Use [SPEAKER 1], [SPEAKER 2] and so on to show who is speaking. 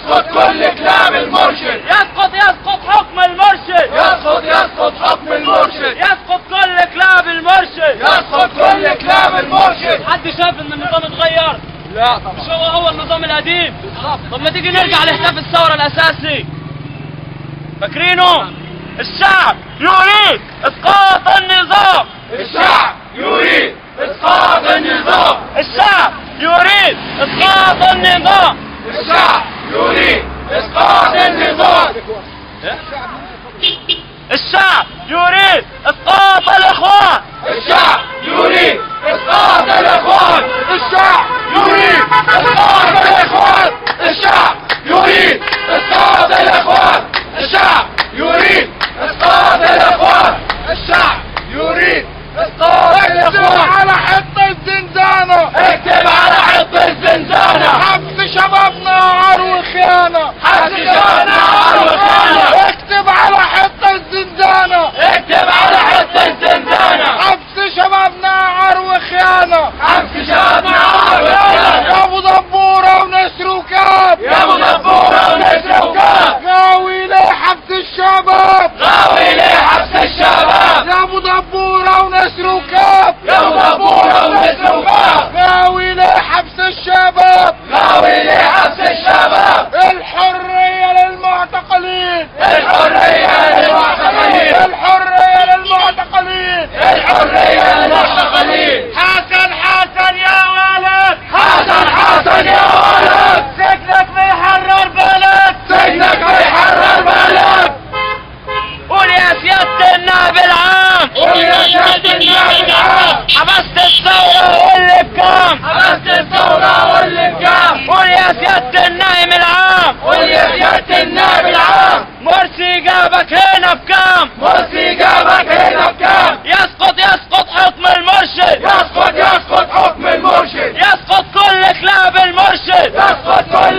[SPEAKER 1] يسقط كل كلام المرشد.
[SPEAKER 2] يسقط حكم المرشد.
[SPEAKER 1] يسقط حكم المرشد.
[SPEAKER 2] يسقط كل كلام المرشد.
[SPEAKER 1] يسقط كل كلام المرشد.
[SPEAKER 2] حد شاف ان النظام اتغير؟
[SPEAKER 1] لا طبعا.
[SPEAKER 2] مش هو النظام القديم. طب ما تيجي نرجع لهدف الثورة الأساسي. فاكرينه؟ الشعب يريد إسقاط النظام.
[SPEAKER 1] الشعب يريد إسقاط النظام.
[SPEAKER 2] الشعب يريد إسقاط النظام.
[SPEAKER 1] الشعب يريد إسقاط النظام.
[SPEAKER 2] الشعب يريد إسقاط الإخوان.
[SPEAKER 1] الشعب يريد إسقاط الإخوان. الشعب يريد إسقاط الإخوان. الشعب يريد إسقاط الإخوان. الشعب يريد إسقاط الإخوان. الشعب يريد إسقاط الإخوان.
[SPEAKER 3] اكتب على حط الزنزانة.
[SPEAKER 1] اكتب على حط الزنزانة.
[SPEAKER 3] حبس شبابنا عار وخيانة.
[SPEAKER 1] حبس شبابنا عار وخيانة.
[SPEAKER 3] اكتب على حط الزنزانة.
[SPEAKER 1] اكتب على حط الزنزانة.
[SPEAKER 3] حبس شبابنا عار وخيانة.
[SPEAKER 1] حبس شبابنا عار وخيانة.
[SPEAKER 3] يا ابو دبورة ونسر وكاب.
[SPEAKER 1] يا ابو دبورة ونسر وكاب.
[SPEAKER 3] غاوي ليه حبس الشباب.
[SPEAKER 1] غاوي ليه حبس الشباب.
[SPEAKER 3] يا ابو دبورة ونسر وكاب.
[SPEAKER 1] يا ابو دبورة ونسر وكاب.
[SPEAKER 3] غاوي ليه حبس الشباب.
[SPEAKER 1] غاوي ليه حبس الشباب.
[SPEAKER 3] الحرية للمعتقلين.
[SPEAKER 1] الحرية للمعتقلين.
[SPEAKER 3] الحرية للمعتقلين.
[SPEAKER 1] الحرية للمعتقلين.
[SPEAKER 3] حسن يا ولد.
[SPEAKER 1] حسن يا ولد.
[SPEAKER 3] سجنك بيحرر بلد.
[SPEAKER 1] سجنك بيحرر بلد.
[SPEAKER 2] قول يا سيادة النائب العام.
[SPEAKER 1] قول يا سيادة النائب العام.
[SPEAKER 2] حبست الثورة واللي بكام.
[SPEAKER 1] حبست الثورة واللي بكام.
[SPEAKER 2] قول يا سيادة النائب العام.
[SPEAKER 1] قول يا سيادة النائب العام.
[SPEAKER 2] مرسي جابك هنا بكام.
[SPEAKER 1] مرسي جابك هنا بكام.
[SPEAKER 2] يسقط حكم المرشد.
[SPEAKER 1] يسقط حكم المرشد.
[SPEAKER 2] يسقط كل كلاب المرشد.
[SPEAKER 1] يسقط كل